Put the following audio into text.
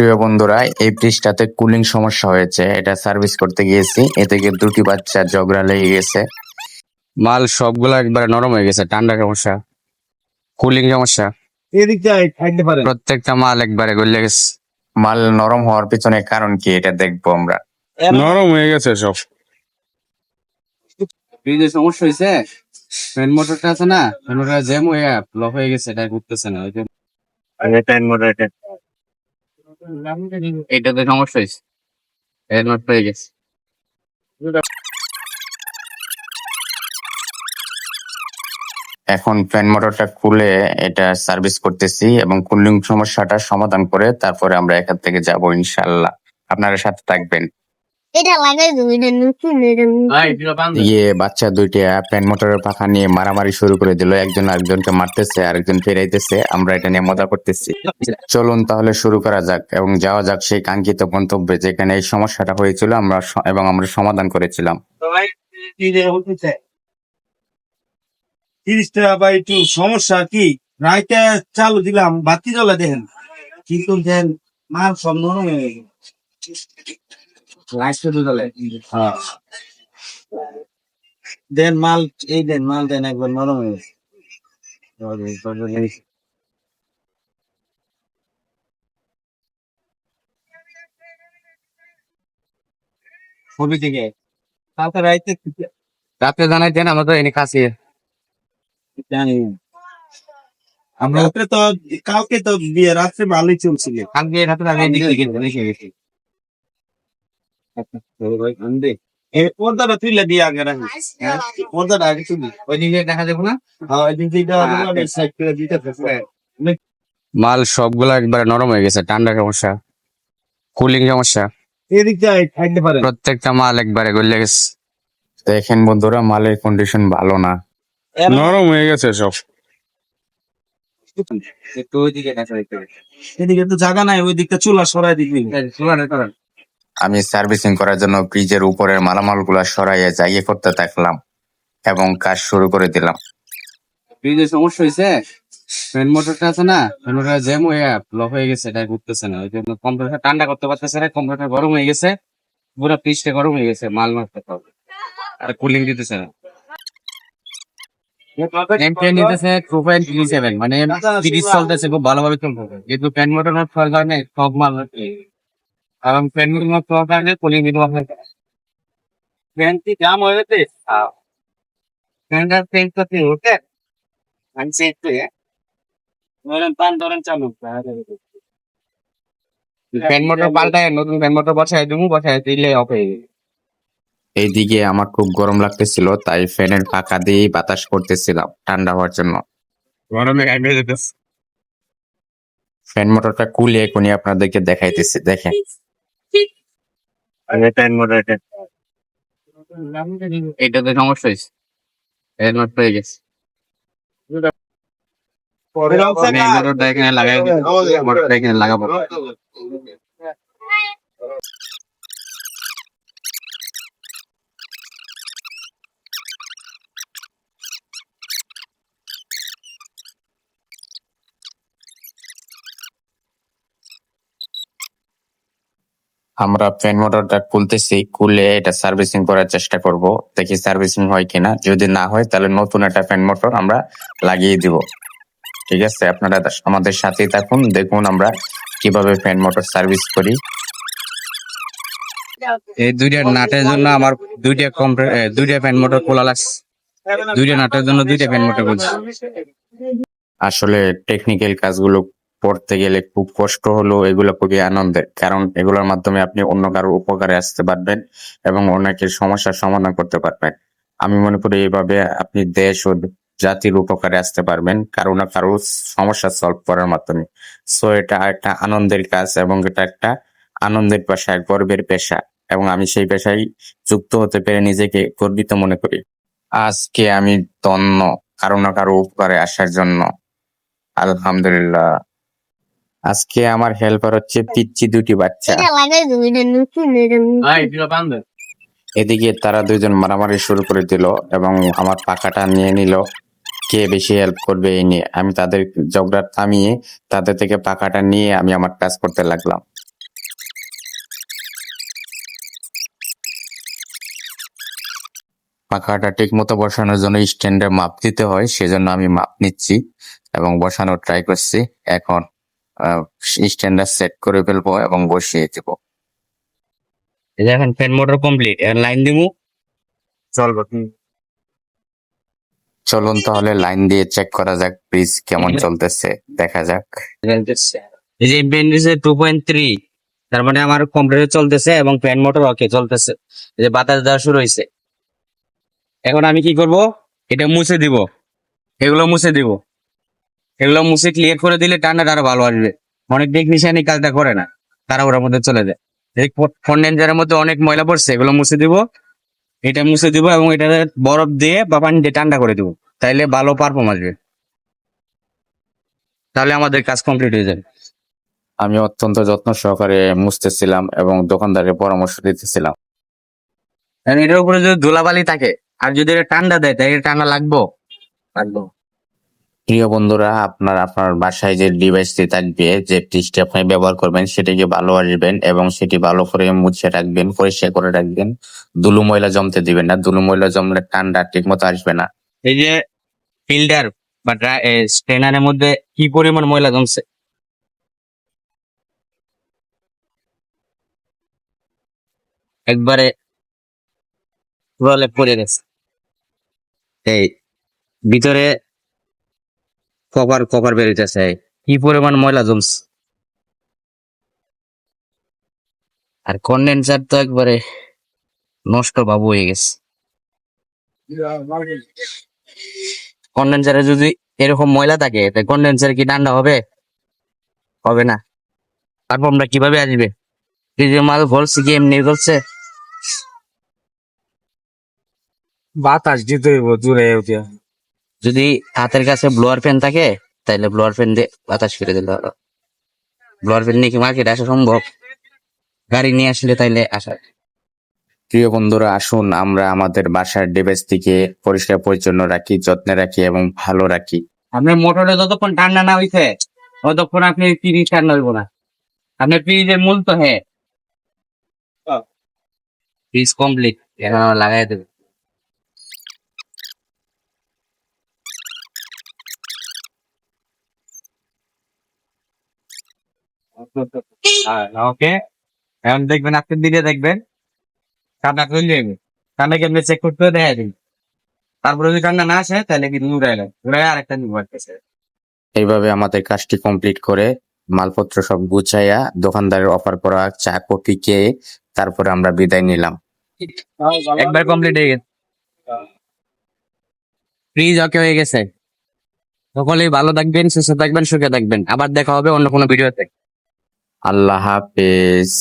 প্রিয় বন্ধুরা, এই ব্রিজটাতে কুলিং সমস্যা হয়েছে। এটা সার্ভিস করতে গিয়েছি, এ থেকে দুটি বাচ্চা ঝগড়া লেগে গেছে। মাল সবগুলা একবারে নরম হয়ে গেছে। ঠান্ডা সমস্যা, কুলিং সমস্যা, এদিকটায় থাকতে পারেন। প্রত্যেকটা মাল একবারে গলে গেছে। মাল নরম হওয়ার পিছনে কারণ কি এটা দেখবো আমরা। নরম হয়ে গেছে সব। ফ্রিজের সমস্যা হয়েছে। ফ্যান মোটরটা আছে না, ফ্যান মোটর জ্যাম হয়ে লক হয়ে গেছে, এটা ঘুরতেছে না। ওই যে এইটাতে সমস্যা হয়েছে, এর নট হয়ে গেছে। এখন ফ্যান মোটরটা খুলে এটা সার্ভিস করতেছি এবং কুলিং সমস্যাটা সমাধান করে তারপরে আমরা এখান থেকে যাব ইনশাল্লাহ। আপনারা সাথে থাকবেন। এটা লাগাই দেবো, এটা নতুন, এটা নতুন। বাচ্চা দুইটা ফ্যান মোটরের পাখা নিয়ে মারামারি শুরু করে দিল। একজন আরেকজনকে মারতেছে, আরেকজন ফেরাইতেছে। আমরা এটা নিয়ে মজা করতেছি। চলুন তাহলে শুরু করা যাক এবং যাওয়া যাক সেই কাঙ্ক্ষিত গন্তব্যে, যেখানে এই সমস্যাটা হয়েছিল এবং আমরা সমাধান করেছিলাম। সবাই 30 টাকা বা একটু সমস্যা কি, রাইতে চালু দিলাম, বাতি জ্বলা দেখেন, কিন্তু দেন মাল সব নরম হয়ে গেছে। লাইট শুধু জ্বলে। হ্যাঁ, দেন মাল, এই দেন মাল দেন একবার নরম হয়ে গেছে। ছবি থেকে কালকে রাইতে রাত্রে জানাই দেন, আমরা তো এনে কাছে জানি আমরা রাত্রে তো, কালকে তো বিয়ে রাত্রে ভালোই চলছিল। কালকে রাত্রে আগে দেখে গেছি। এই পর্দাটা তুইলে দিয়ে আগে রাখি, পর্দাটা আগে তুলি। ওই দিকে দেখা যাবে না। হ্যাঁ, ওই দিক দিয়ে সাইড করে দিতে থাকবে। মাল সবগুলা একবারে নরম হয়ে গেছে। ঠান্ডা সমস্যা, কুলিং সমস্যা, এদিকটায় থাকতে পারেন। প্রত্যেকটা মাল একবারে গলে গেছে। দেখেন বন্ধুরা, মালের কন্ডিশন ভালো না। নরম হয়ে গেছে সব। একটু ওই দিকে দেখা যাবে। এদিকে তো জায়গা নাই, ওই দিকটা চুলা সরাই দিবি। আমি সার্ভিসিং করার জন্য ব্রিজের উপরের মালামালগুলা সরাইয়ে জায়গা করতে থাকলাম এবং কাজ শুরু করে দিলাম। ফ্রিজের সমস্যা হয়েছে। ফ্যান মোটরটা আছে না, ফ্যান মোটর জ্যাম হয়ে লক হয়ে গেছে, এটা ঘুরতেছে না। ওই জন্য কম্পিউটার ঠান্ডা করতে পারতেছে না, কম্পিউটার গরম হয়ে গেছে, পুরো ফ্রিজটা গরম হয়ে গেছে, মাল মারতে হবে আর কুলিং দিতেছে না। এমপিএন নিতেছে 2.37, মানে 30 চলতেছে, খুব ভালোভাবে চলতেছে। কিন্তু ফ্যান মোটর নষ্ট হওয়ার কারণে সব মাল এবং ফ্যান মোটর নষ্ট হওয়ার কারণে কুলিং দিতে পারছে না। ফ্যানটি জাম হয়ে গেছে, ফ্যানটা চেঞ্জ করতে ওকে আমি চেঞ্জ করে ধরেন পান ধরেন চালু। ফ্যান মোটর পাল্টায় নতুন ফ্যান মোটর বসায় দিলে অফ হয়ে যাবে। এইদিকে আমার খুব গরম লাগতেছিল, তাই ফ্যানের পাখা দিয়ে বাতাস করতেছিলাম ঠান্ডা হওয়ার জন্য। গরমে গাইবে যেতেছে। ফ্যান মোটরটা খুলে এখনই আপনাদেরকে দেখাইতেছি, দেখেন। এইটাতে সমস্যা হয়েছে, এর নট হয়ে গেছে। আমি এই মোটরটা এখানে লাগাই, মোটরটা এখানে লাগাবো। আমরা ফ্যান মোটরটা খুলতেছি, খুলে এটা সার্ভিসিং করার চেষ্টা করব। দেখি সার্ভিসিং হয় কিনা। যদি না হয় তাহলে নতুন একটা ফ্যান মোটর আমরা লাগিয়ে দিব। ঠিক আছে, আপনারা আমাদের সাথেই থাকুন, দেখুন আমরা কিভাবে ফ্যান মোটর সার্ভিস করি। এই দুইটা নাটের জন্য আমার দুইটা ফ্যান মোটর খোলা লাগছে। দুইটা নাটের জন্য দুইটা ফ্যান মোটর খুলছি। আসলে টেকনিক্যাল কাজগুলো পড়তে গেলে খুব কষ্ট হলেও এগুলো খুবই আনন্দের, কারণ এগুলোর মাধ্যমে আপনি অন্য কারোর উপকারে আসতে পারবেন এবং অনেকের সমস্যার সমাধান করতে পারবেন। আমি মনে করি এইভাবে আপনি দেশ ও জাতির উপকারে আসতে পারবেন কারো না কারো সমস্যা সলভ করার মাধ্যমে। সো এটা একটা আনন্দের কাজ এবং এটা একটা আনন্দের পেশা, গর্বের পেশা, এবং আমি সেই পেশায় যুক্ত হতে পেরে নিজেকে গর্বিত মনে করি। আজকে আমি ধন্য কারো না কারো উপকারে আসার জন্য। আলহামদুলিল্লাহ। আজকে আমার হেল্পার হচ্ছে পিচ্চি দুটি বাচ্চা। এটা লাগাই দেবো, এটা নতুন, এটা নতুন। এদিকে তারা দুইজন মারামারি শুরু করে দিল এবং আমার পাখাটা নিয়ে নিল। কে বেশি হেল্প করবে এই নিয়ে আমি তাদের ঝগড়া থামিয়ে তাদের থেকে পাখাটা নিয়ে আমি আমার কাজ করতে লাগলাম। পাখাটা ঠিক মতো বসানোর জন্য স্ট্যান্ডে মাপ দিতে হয়, সেজন্য আমি মাপ নিচ্ছি এবং বসানোর ট্রাই করছি। এখন স্ট্যান্ডটা সেট করে ফেলবো এবং বসিয়ে দেব। এই যে এখন ফ্যান মোটর কমপ্লিট, এখন লাইন দিমু, চলবো। চলুন তাহলে লাইন দিয়ে চেক করা যাক ফ্রিজ কেমন চলতেছে, দেখা যাক। এই যে ইম্পেন্ডিসে 2.3, তার মানে আমার কম্প্রেসর চলতেছে এবং ফ্যান মোটর ওকে চলতেছে। এই যে বাতাস দেওয়া শুরু হয়েছে। এখন আমি কি করব, এটা মুছে দিব, এগুলো মুছে দিব, এগুলো মুছে ক্লিয়ার করে দিলে ঠান্ডাটা আরো ভালো আসবে। অনেক টেকনিশিয়ান এই কাজটা করে না, তারা ওর মধ্যে চলে যায়। এই কন্ডেন্সারের মধ্যে অনেক ময়লা পড়ছে, এগুলো মুছে দিব, এটা মুছে দিব এবং এটা বরফ দিয়ে বা পানি দিয়ে ঠান্ডা করে দিব, তাইলে ভালো পারফর্ম আসবে, তাহলে আমাদের কাজ কমপ্লিট হয়ে যাবে। আমি অত্যন্ত যত্ন সহকারে মুছতেছিলাম এবং দোকানদারের পরামর্শ দিতেছিলাম। কারণ এটার উপরে যদি ধুলাবালি থাকে আর যদি এটা ঠান্ডা দেয়, তাই এটা ঠান্ডা লাগবো। প্রিয় বন্ধুরা, আপনার বাসায় যে ডিভাইসটি থাকবে, যে ফ্রিজটি আপনি ব্যবহার করবেন, সেটিকে ভালো আসবেন এবং সেটি ভালো করে মুছে রাখবেন, পরিষ্কার করে রাখবেন। ধুলো ময়লা জমতে দিবেন না, ধুলো ময়লা জমলে ঠান্ডা ঠিক মতো আসবে না। এই যে ফিল্টার বা স্ট্রেনারের মধ্যে কি পরিমাণ ময়লা জমছে, একবারে প্রলেপ পড়ে গেছে। এই ভিতরে কভার কভার বেরিয়েছে, কি পরিমাণ ময়লা জমছে। আর কন্ডেন্সার তো একবারে নষ্ট বাবু হয়ে গেছে। কন্ডেন্সারে যদি এরকম ময়লা থাকে, তাই কন্ডেন্সার কি ঠান্ডা হবে? হবে না। তারপর আমরা কিভাবে আসবে? এই যে মাল বলছি কি এমনি বলছে, বাতাস দিতে হইব দূরে উঠিয়া। যদি হাতের কাছে ব্লোয়ার ফ্যান থাকে তাহলে ব্লোয়ার ফ্যান দিয়ে বাতাস ফিরে দিলে হলো। ব্লোয়ার ফ্যান নিয়ে কি মার্কেটে আসা সম্ভব? গাড়ি নিয়ে আসলে তাইলে আসা। প্রিয় বন্ধুরা, আসুন আমরা আমাদের বাসার ডিভাইসটিকে পরিষ্কার পরিচ্ছন্ন রাখি, যত্নে রাখি এবং ভালো রাখি। আপনার মোটরে যতক্ষণ ঠান্ডা না হইছে ততক্ষণ আপনি ফ্রিজ ঠান্ডা হইব না। আপনার ফ্রিজের মূল তো হ্যাঁ, ফ্রিজ কমপ্লিট, এখন আমরা লাগাই দেবো। ওকে, এখন দেখবেন আপনার দিকে দেখবেন ঠান্ডা চলে যাবে। ঠান্ডা কি আপনি চেক করতে দেখা দিন, তারপরে যদি ঠান্ডা না আসে তাহলে কিন্তু উড়াইলেন, উড়াই আরেকটা নিব আসতেছে। এইভাবে আমাদের কাজটি কমপ্লিট করে মালপত্র সব গুছাইয়া দোকানদারের অফার করা চা কফি খেয়ে তারপরে আমরা বিদায় নিলাম। একবার কমপ্লিট হয়ে গেছে, ফ্রিজ ওকে হয়ে গেছে। সকলেই ভালো থাকবেন, সুস্থ থাকবেন, সুখে থাকবেন। আবার দেখা হবে অন্য কোনো ভিডিওতে। আল্লাহ হাফেজ।